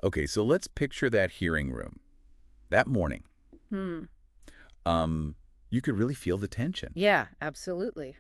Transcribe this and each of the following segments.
Okay, so let's picture that hearing room. That morning, Hmm. you could really feel the tension. Yeah, absolutely.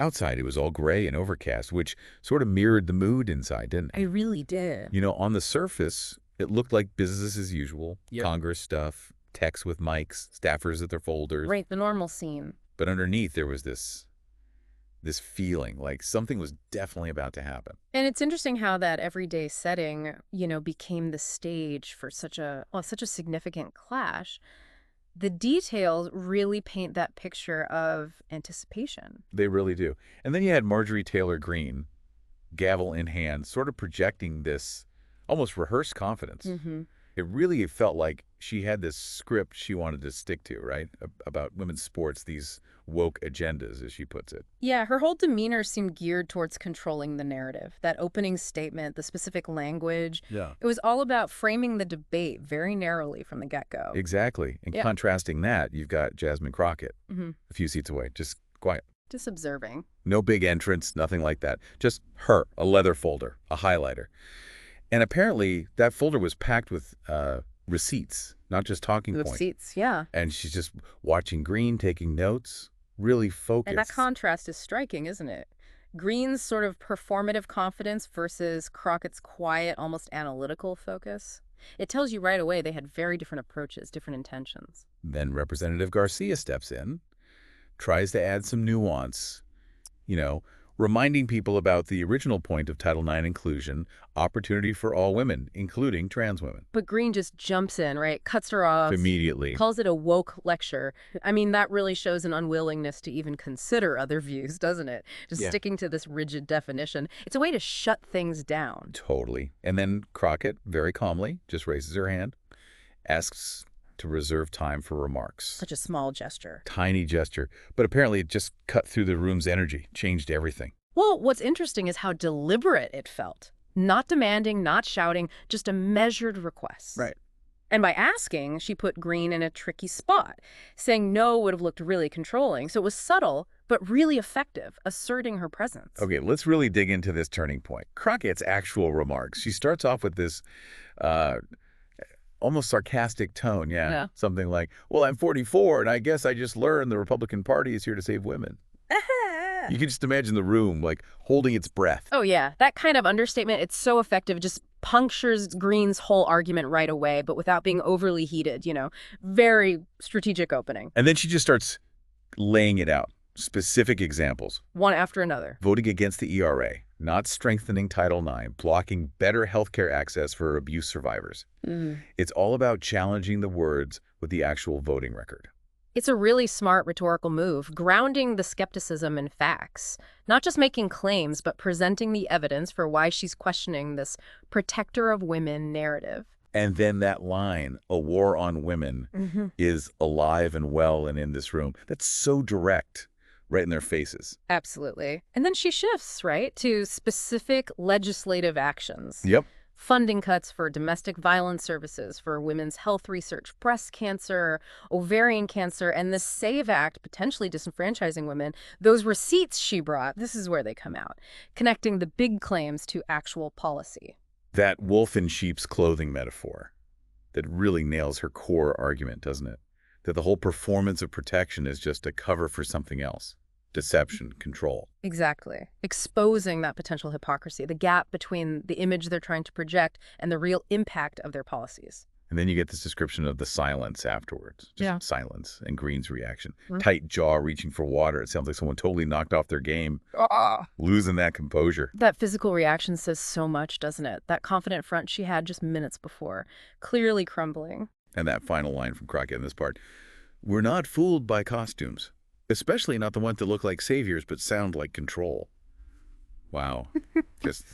Outside, it was all gray and overcast, which sort of mirrored the mood inside, didn't I it? really did. On the surface, it looked like business as usual, Yep. Congress stuff, techs with mics, staffers at their folders. Right, the normal scene. But underneath, there was this feeling like something was definitely about to happen. And it's interesting how that everyday setting, became the stage for such a significant clash. The details really paint that picture of anticipation. They really do. And then you had Marjorie Taylor Greene, gavel in hand, sort of projecting this almost rehearsed confidence. Hmm. It really felt like she had this script she wanted to stick to, right? About women's sports, these woke agendas, as she puts it. Yeah, her whole demeanor seemed geared towards controlling the narrative. That opening statement, the specific language, Yeah. it was all about framing the debate very narrowly from the get-go. Exactly. And Yeah. contrasting that, you've got Jasmine Crockett, Hmm. a few seats away, just quiet. Just observing. No big entrance, nothing like that. Just her, a leather folder, a highlighter. And apparently that folder was packed with receipts, not just talking With points. seats, yeah. And she's just watching Greene, taking notes, really And that focused. contrast is striking, isn't it? Greene's sort of performative confidence versus Crockett's quiet, almost analytical focus. It tells you right away they had very different approaches, different intentions. Then Representative Garcia steps in, tries to add some nuance, you know, reminding people about the original point of Title IX inclusion, opportunity for all women, including trans women. But Greene just jumps in, right? Cuts her off, Immediately. calls it a woke lecture. I mean, that really shows an unwillingness to even consider other views, doesn't it? Just Yeah. sticking to this rigid definition. It's a way to shut things down. Totally. And then Crockett, very calmly, just raises her hand, asks to reserve time for remarks. Such a small gesture. Tiny gesture, but apparently it just cut through the room's energy, changed everything. Well, what's interesting is how deliberate it felt. Not demanding, not shouting, just a measured request. Right. And by asking, she put Greene in a tricky spot. Saying no would have looked really controlling. So it was subtle, but really effective, asserting her presence. Okay, let's really dig into this turning point. Crockett's actual remarks. She starts off with this almost sarcastic tone, Yeah. Something like, well, I'm 44, and I guess I just learned the Republican Party is here to save women. You can just imagine the room, like, holding its breath. Oh, yeah. That kind of understatement, it's so effective. It just punctures Greene's whole argument right away, but without being overly heated, Very strategic opening. And then she just starts laying it out. Specific examples. One after another. Voting against the ERA, not strengthening Title IX, blocking better healthcare access for abuse survivors. It's all about challenging the words with the actual voting record. It's a really smart rhetorical move, grounding the skepticism in facts. Not just making claims, but presenting the evidence for why she's questioning this protector of women narrative. And then that line, a war on women, is alive and well and in this room. That's so direct, right in their faces. Absolutely. And then she shifts, right, to specific legislative actions. Yep. Funding cuts for domestic violence services, for women's health research, breast cancer, ovarian cancer, and the SAVE Act potentially disenfranchising women. Those receipts she brought, this is where they come out, connecting the big claims to actual policy. That wolf in sheep's clothing metaphor that really nails her core argument, doesn't it? That the whole performance of protection is just a cover for something else. Deception, control. Exactly. Exposing that potential hypocrisy, the gap between the image they're trying to project and the real impact of their policies. And then you get this description of the silence afterwards. Just silence and Greene's reaction. Mhm. Tight jaw, reaching for water. It sounds like someone totally knocked off their game, losing that composure. That physical reaction says so much, doesn't it? That confident front she had just minutes before, clearly crumbling. And that final line from Crockett in this part. We're not fooled by costumes, especially not the ones that look like saviors but sound like control. Wow. Just,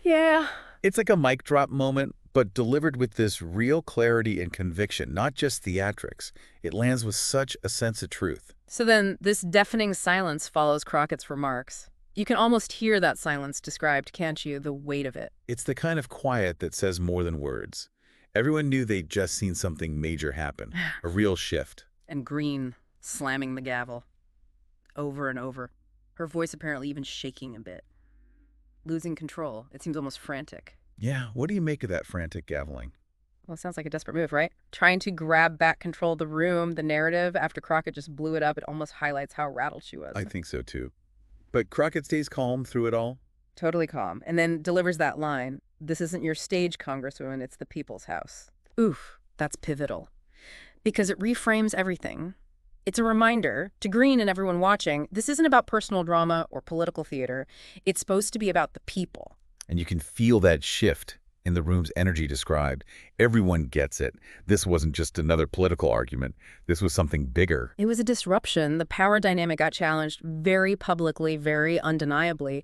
Yeah. it's like a mic drop moment, but delivered with this real clarity and conviction, not just theatrics. It lands with such a sense of truth. So then this deafening silence follows Crockett's remarks. You can almost hear that silence described, can't you? The weight of it. It's the kind of quiet that says more than words. Everyone knew they'd just seen something major happen, a real shift. And Greene slamming the gavel over and over, her voice apparently even shaking a bit. Losing control. It seems almost frantic. Yeah, what do you make of that frantic gaveling? Well, it sounds like a desperate move, right? Trying to grab back control of the room, the narrative, after Crockett just blew it up, it almost highlights how rattled she I was. think so too. But Crockett stays calm through it all? Totally calm. And then delivers that line, "This isn't your stage, Congresswoman, it's the people's house." Oof, that's pivotal. Because it reframes everything. It's a reminder to Greene and everyone watching, this isn't about personal drama or political theater. It's supposed to be about the people. And you can feel that shift in the room's energy described. Everyone gets it. This wasn't just another political argument. This was something bigger. It was a disruption. The power dynamic got challenged very publicly, very undeniably.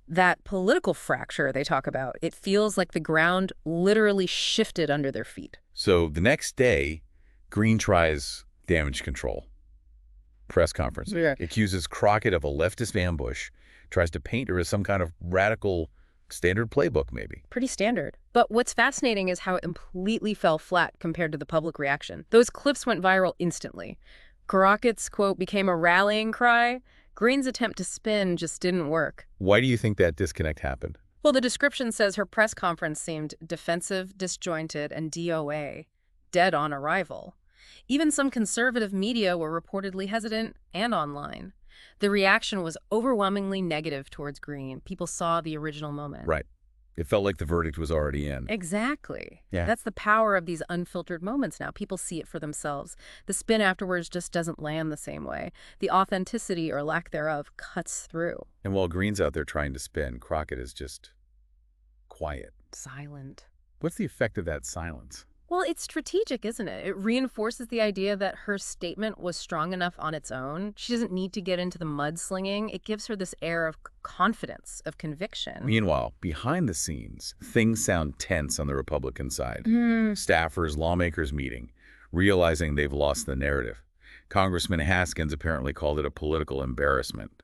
That political fracture they talk about, it feels like the ground literally shifted under their feet. So the next day, Greene tries damage control. Press conference. Yeah. Accuses Crockett of a leftist ambush, tries to paint her as some kind of radical standard playbook, maybe. Pretty standard. But what's fascinating is how it completely fell flat compared to the public reaction. Those clips went viral instantly. Crockett's quote became a rallying cry. Greene's attempt to spin just didn't work. Why do you think that disconnect happened? Well, the description says her press conference seemed defensive, disjointed, and DOA, dead on arrival. Even some conservative media were reportedly hesitant and online. The reaction was overwhelmingly negative towards Greene. People saw the original moment. Right. It felt like the verdict was already in. Exactly. Yeah. That's the power of these unfiltered moments now. People see it for themselves. The spin afterwards just doesn't land the same way. The authenticity or lack thereof cuts through. And while Greene's out there trying to spin, Crockett is just quiet. Silent. What's the effect of that silence? Well, it's strategic, isn't it? It reinforces the idea that her statement was strong enough on its own. She doesn't need to get into the mudslinging. It gives her this air of confidence, of conviction. Meanwhile, behind the scenes, things sound tense on the Republican side. Hmm. Staffers, lawmakers meeting, realizing they've lost the narrative. Congressman Haskins apparently called it a political embarrassment.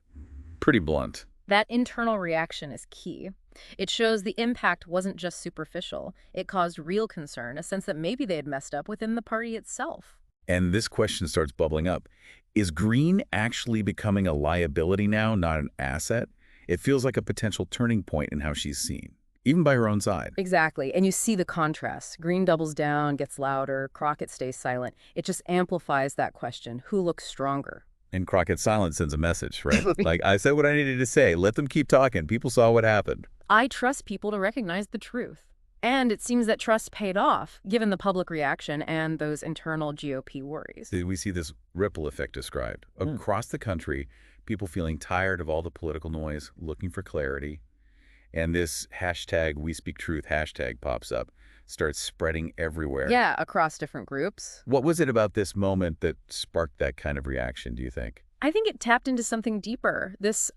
Pretty blunt. That internal reaction is key. It shows the impact wasn't just superficial. It caused real concern, a sense that maybe they had messed up within the party itself. And this question starts bubbling up. Is Greene actually becoming a liability now, not an asset? It feels like a potential turning point in how she's seen, even by her own side. Exactly. And you see the contrast. Greene doubles down, gets louder, Crockett stays silent. It just amplifies that question. Who looks stronger? And Crockett's silence sends a message, right? Like, I said what I needed to say. Let them keep talking. People saw what happened. I trust people to recognize the truth. And it seems that trust paid off, given the public reaction and those internal GOP worries. We see this ripple effect described. Across the country, people feeling tired of all the political noise, looking for clarity. And this hashtag, We Speak Truth hashtag pops up, starts spreading everywhere. Yeah, across different groups. What was it about this moment that sparked that kind of reaction, do you think? I think it tapped into something deeper. This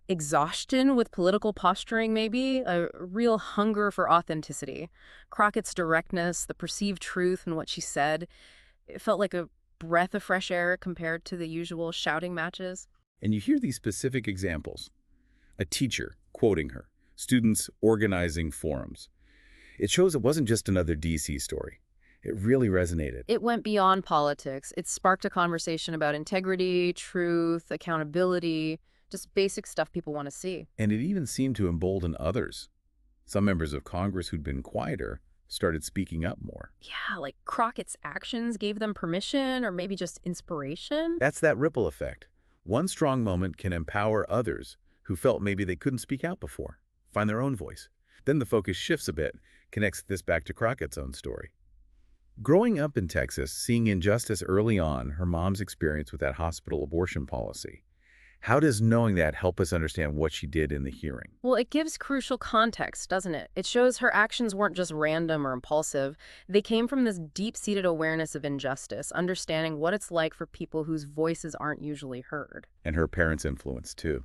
exhaustion with political posturing, maybe, a real hunger for authenticity. Crockett's directness, the perceived truth in what she said, it felt like a breath of fresh air compared to the usual shouting matches. And you hear these specific examples. A teacher quoting her, students organizing forums. It shows it wasn't just another DC story. It really resonated. It went beyond politics. It sparked a conversation about integrity, truth, accountability, just basic stuff people want to see. And it even seemed to embolden others. Some members of Congress who'd been quieter started speaking up more. Yeah, like Crockett's actions gave them permission or maybe just inspiration. That's that ripple effect. One strong moment can empower others who felt maybe they couldn't speak out before, find their own voice. Then the focus shifts a bit, connects this back to Crockett's own story. Growing up in Texas, seeing injustice early on, her mom's experience with that hospital abortion policy. How does knowing that help us understand what she did in the hearing? Well, it gives crucial context, doesn't it? It shows her actions weren't just random or impulsive. They came from this deep-seated awareness of injustice, understanding what it's like for people whose voices aren't usually heard. And her parents' influence, too.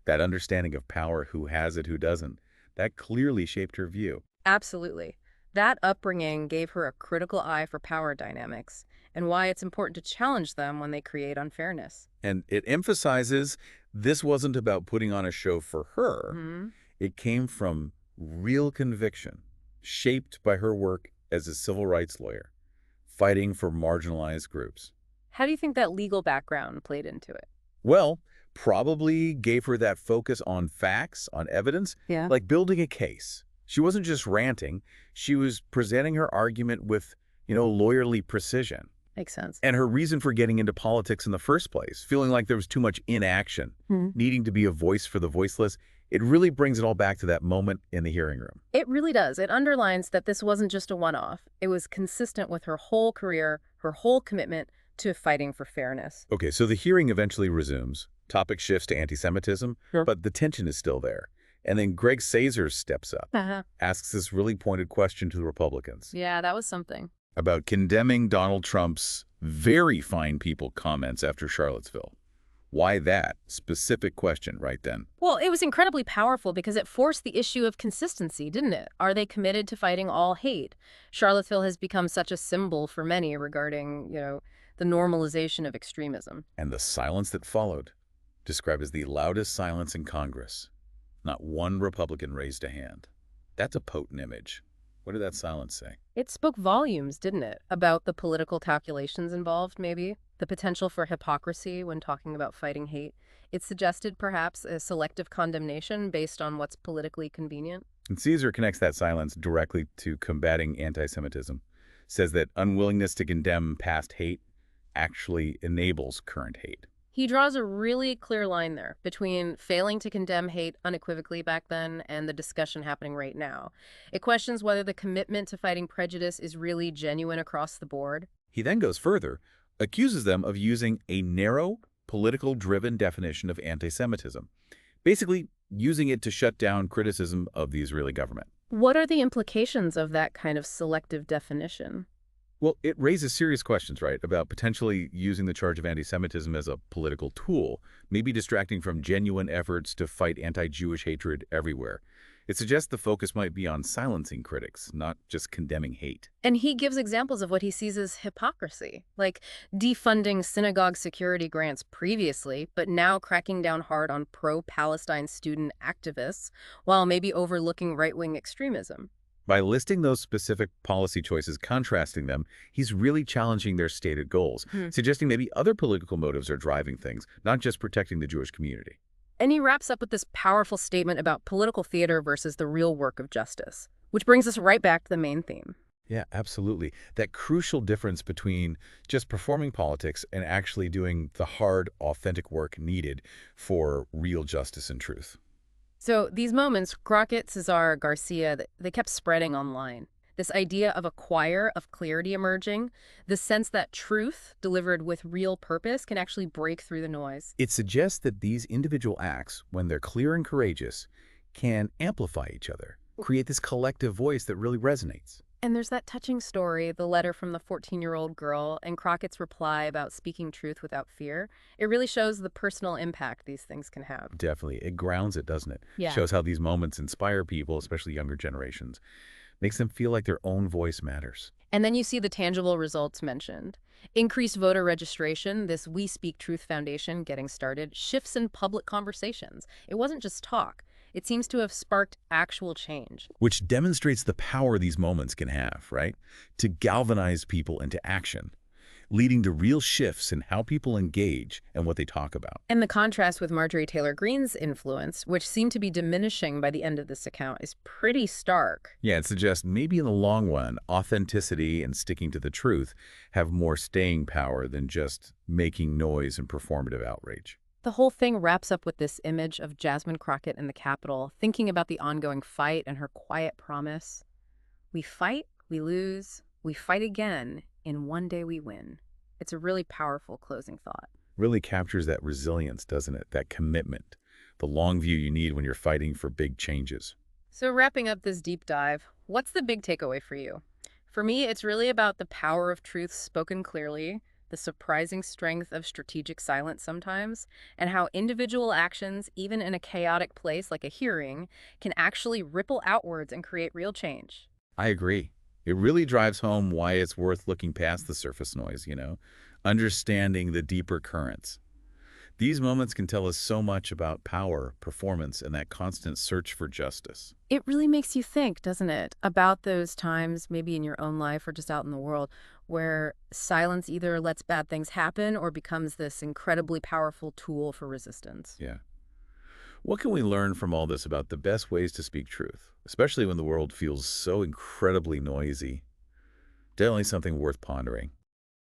That understanding of power, who has it, who doesn't, that clearly shaped her view. Absolutely. That upbringing gave her a critical eye for power dynamics and why it's important to challenge them when they create unfairness. And it emphasizes this wasn't about putting on a show for her. Mm-hmm. It came from real conviction, shaped by her work as a civil rights lawyer, fighting for marginalized groups. How do you think that legal background played into it? Well, probably gave her that focus on facts, on evidence, Yeah. like building a case. She wasn't just ranting, she was presenting her argument with, lawyerly precision. Makes sense. And her reason for getting into politics in the first place, feeling like there was too much inaction, needing to be a voice for the voiceless, it really brings it all back to that moment in the hearing room. It really does. It underlines that this wasn't just a one-off. It was consistent with her whole career, her whole commitment to fighting for fairness. Okay, so the hearing eventually resumes. Topic shifts to anti-Semitism, Sure. but the tension is still there. And then Greg Casers steps up, Uh-huh. asks this really pointed question to the Republicans Yeah, that was something. about condemning Donald Trump's very fine people comments after Charlottesville. Why that specific question right then? Well, it was incredibly powerful because it forced the issue of consistency, didn't it? Are they committed to fighting all hate? Charlottesville has become such a symbol for many regarding, the normalization of extremism. And the silence that followed, described as the loudest silence in Congress. Not one Republican raised a hand. That's a potent image. What did that silence say? It spoke volumes, didn't it? About the political calculations involved, maybe? The potential for hypocrisy when talking about fighting hate. It suggested, perhaps, a selective condemnation based on what's politically convenient. And Caesar connects that silence directly to combating anti-Semitism. Says that unwillingness to condemn past hate actually enables current hate. He draws a really clear line there between failing to condemn hate unequivocally back then and the discussion happening right now. It questions whether the commitment to fighting prejudice is really genuine across the board. He then goes further, accuses them of using a narrow, political-driven definition of anti-Semitism, basically using it to shut down criticism of the Israeli government. What are the implications of that kind of selective definition? Well, it raises serious questions, right, about potentially using the charge of anti-Semitism as a political tool, maybe distracting from genuine efforts to fight anti-Jewish hatred everywhere. It suggests the focus might be on silencing critics, not just condemning hate. And he gives examples of what he sees as hypocrisy, like defunding synagogue security grants previously, but now cracking down hard on pro-Palestine student activists, while maybe overlooking right-wing extremism. By listing those specific policy choices, contrasting them, he's really challenging their stated goals, suggesting maybe other political motives are driving things, not just protecting the Jewish community. And he wraps up with this powerful statement about political theater versus the real work of justice, which brings us right back to the main theme. Yeah, absolutely. That crucial difference between just performing politics and actually doing the hard, authentic work needed for real justice and truth. So these moments, Crockett, Cesar, Garcia, they kept spreading online. This idea of a choir of clarity emerging, the sense that truth delivered with real purpose can actually break through the noise. It suggests that these individual acts, when they're clear and courageous, can amplify each other, create this collective voice that really resonates. And there's that touching story, the letter from the 14-year-old girl, and Crockett's reply about speaking truth without fear. It really shows the personal impact these things can have. Definitely. It grounds it, doesn't it? Yeah. Shows how these moments inspire people, especially younger generations. Makes them feel like their own voice matters. And then you see the tangible results mentioned. Increased voter registration, this We Speak Truth Foundation getting started, shifts in public conversations. It wasn't just talk. It seems to have sparked actual change. Which demonstrates the power these moments can have, right? To galvanize people into action, leading to real shifts in how people engage and what they talk about. And the contrast with Marjorie Taylor Greene's influence, which seemed to be diminishing by the end of this account, is pretty stark. Yeah, it suggests maybe in the long run, authenticity and sticking to the truth have more staying power than just making noise and performative outrage. The whole thing wraps up with this image of Jasmine Crockett in the Capitol, thinking about the ongoing fight and her quiet promise. We fight, we lose, we fight again, and one day we win. It's a really powerful closing thought. Really captures that resilience, doesn't it? That commitment, the long view you need when you're fighting for big changes. So wrapping up this deep dive, what's the big takeaway for you? For me, it's really about the power of truth spoken clearly, the surprising strength of strategic silence sometimes, and how individual actions, even in a chaotic place like a hearing, can actually ripple outwards and create real change. I agree. It really drives home why it's worth looking past the surface noise, understanding the deeper currents. These moments can tell us so much about power, performance, and that constant search for justice. It really makes you think, doesn't it, about those times, maybe in your own life or just out in the world, where silence either lets bad things happen or becomes this incredibly powerful tool for resistance. Yeah. What can we learn from all this about the best ways to speak truth, especially when the world feels so incredibly noisy? Definitely something worth pondering.